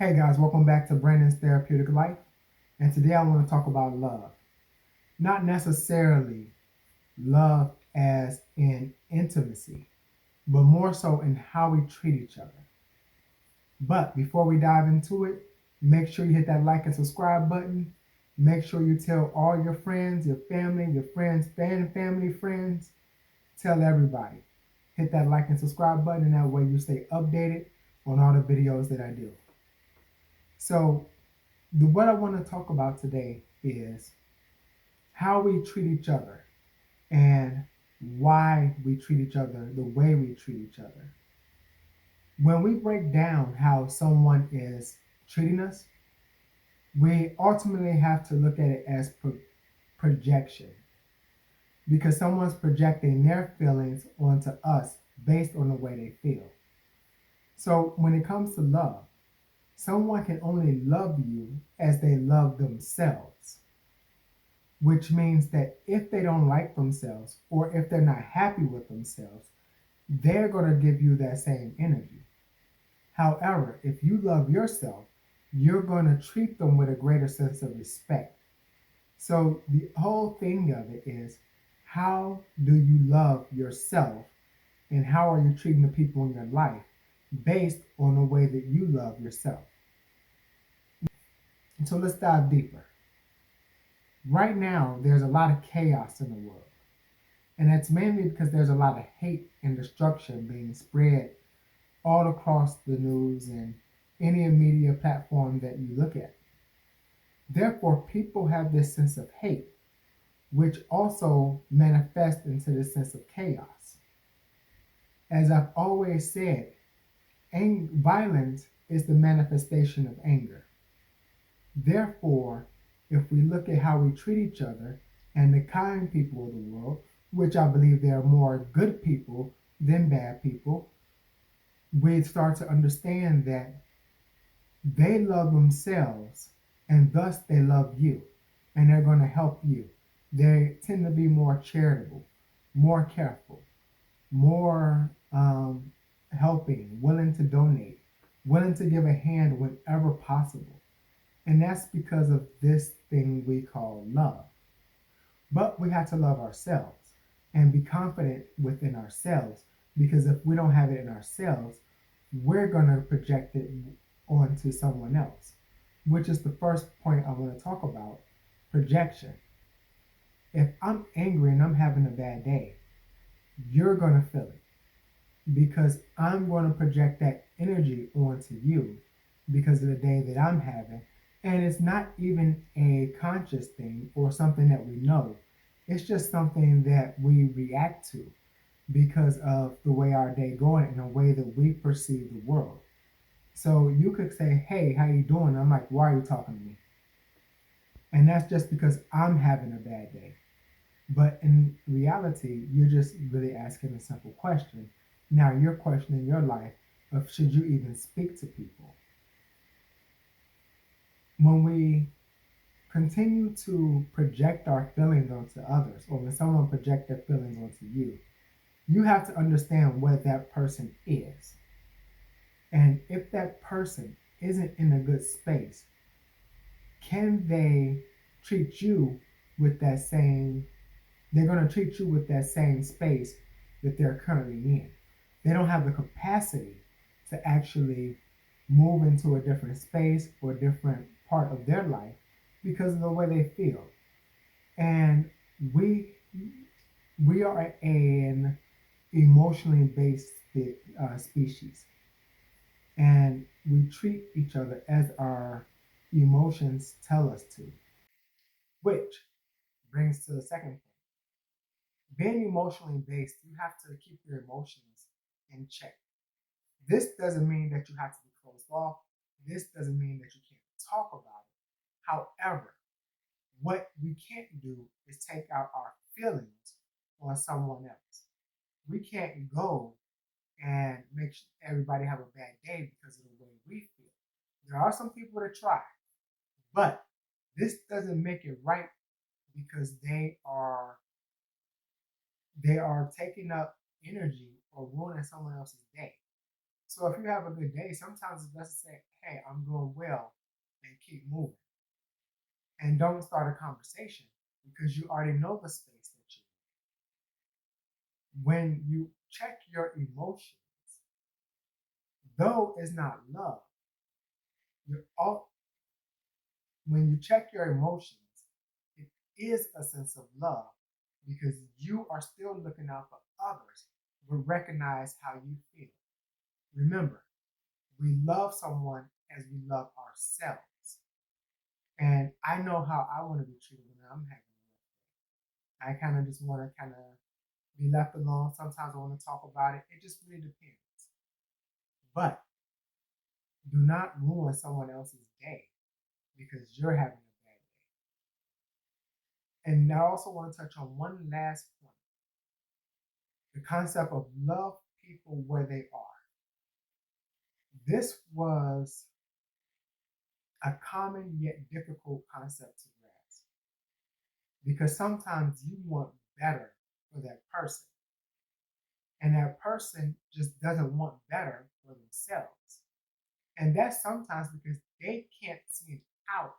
Hey guys, welcome back to Brandon's Therapeutic Life. And today I want to talk about love. Not necessarily love as in intimacy, but more so in how we treat each other. But before we dive into it, make sure you hit that like and subscribe button. Make sure you tell all your friends, your family, your friends, family, friends. Tell everybody. Hit that like and subscribe button, and that way you stay updated on all the videos that I do. So what I want to talk about today is how we treat each other and why we treat each other the way we treat each other. When we break down how someone is treating us, we ultimately have to look at it as projection because someone's projecting their feelings onto us based on the way they feel. So when it comes to love, someone can only love you as they love themselves, which means that if they don't like themselves or if they're not happy with themselves, they're going to give you that same energy. However, if you love yourself, you're going to treat them with a greater sense of respect. So the whole thing of it is, how do you love yourself and how are you treating the people in your life based on the way that you love yourself? So let's dive deeper. Right now, there's a lot of chaos in the world. And that's mainly because there's a lot of hate and destruction being spread all across the news and any media platform that you look at. Therefore, people have this sense of hate, which also manifests into this sense of chaos. As I've always said, violence is the manifestation of anger. Therefore, if we look at how we treat each other and the kind people of the world, which I believe there are more good people than bad people, we start to understand that they love themselves and thus they love you and they're going to help you. They tend to be more charitable, more careful, more helping, willing to donate, willing to give a hand whenever possible. And that's because of this thing we call love. But we have to love ourselves and be confident within ourselves because if we don't have it in ourselves, we're going to project it onto someone else, which is the first point I want to talk about, projection. If I'm angry and I'm having a bad day, you're going to feel it because I'm going to project that energy onto you because of the day that I'm having. And it's not even a conscious thing or something that we know. It's just something that we react to because of the way our day going and the way that we perceive the world. So you could say, "Hey, how you doing?" I'm like, "Why are you talking to me?" And that's just because I'm having a bad day. But in reality, you're just really asking a simple question. Now you're questioning your life of should you even speak to people. When we continue to project our feelings onto others, or when someone projects their feelings onto you, you have to understand what that person is. And if that person isn't in a good space, can they treat you with that same, they're going to treat you with that same space that they're currently in. They don't have the capacity to actually move into a different space or a different part of their life because of the way they feel. And we we are an emotionally based species, and we treat each other as our emotions tell us to, which brings to the second point. Being emotionally based, you have to keep your emotions in check. This doesn't mean that you have to be closed off. This doesn't mean that you can't talk about it. However, what we can't do is take out our feelings on someone else. We can't go and make everybody have a bad day because of the way we feel. There are some people that try, but this doesn't make it right because they are taking up energy or ruining someone else's day. So if you have a good day, sometimes it's best to say, hey, I'm doing well, and keep moving. And don't start a conversation because you already know the space that you're in. When you check your emotions, though it's not love, you're all, when you check your emotions, it is a sense of love because you are still looking out for others, but recognize how you feel. Remember, we love someone as we love ourselves. And I know how I want to be treated when I'm having a rough day. I kind of just want to kind of be left alone. Sometimes I want to talk about it. It just really depends. But do not ruin someone else's day because you're having a bad day. And I also want to touch on one last point, the concept of love people where they are. This was a common yet difficult concept to grasp because sometimes you want better for that person, and that person just doesn't want better for themselves. And that's sometimes because they can't see an out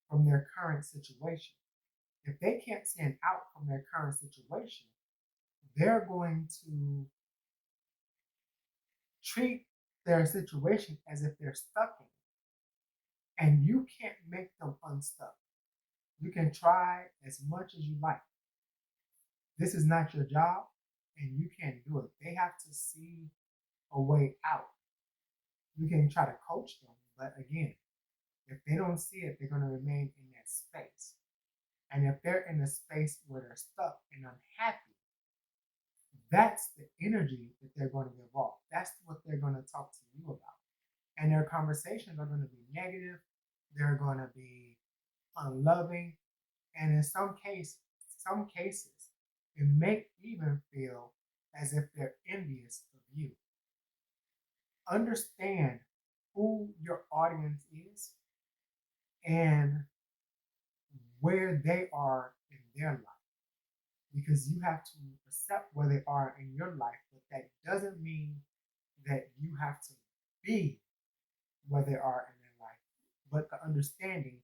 from their current situation. If they can't see an out from their current situation, they're going to treat their situation as if they're stuck in it. And you can't make them unstuck. You can try as much as you like. This is not your job, and you can't do it. They have to see a way out. You can try to coach them, but again, if they don't see it, they're going to remain in that space. And if they're in a space where they're stuck and unhappy, that's the energy that they're going to give off. That's what they're going to talk to you about. And their conversations are going to be negative. They're going to be unloving. And in some cases, it may even feel as if they're envious of you. Understand who your audience is and where they are in their life because you have to accept where they are in your life, but that doesn't mean that you have to be where they are in their life. But the understanding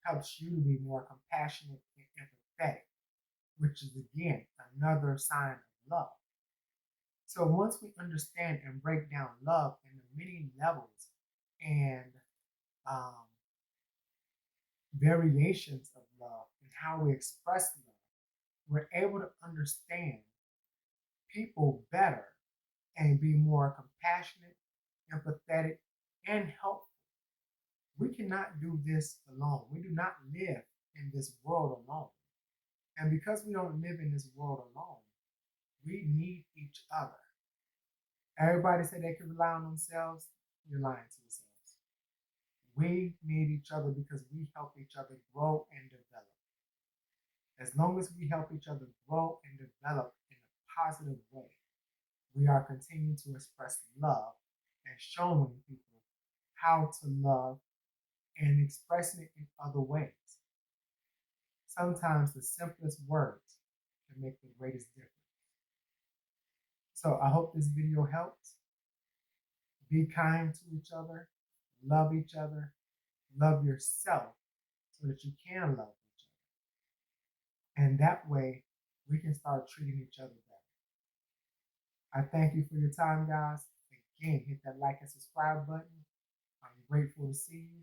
helps you to be more compassionate and empathetic, which is again another sign of love. So once we understand and break down love in the many levels and um, variations of love and how we express love, we're able to understand people better and be more compassionate, empathetic, and helpful. We cannot do this alone. We do not live in this world alone. And because we don't live in this world alone, we need each other. Everybody say they can rely on themselves. You're lying to yourselves. We need each other because we help each other grow and develop. As long as we help each other grow and develop in a positive way, we are continuing to express love and showing people how to love and expressing it in other ways. Sometimes the simplest words can make the greatest difference. So I hope this video helps. Be kind to each other, love yourself so that you can love each other. And that way we can start treating each other better. I thank you for your time, guys. Again, hit that like and subscribe button. I'm grateful to see you.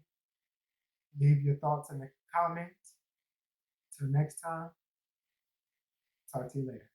Leave your thoughts in the comments. Till next time, talk to you later.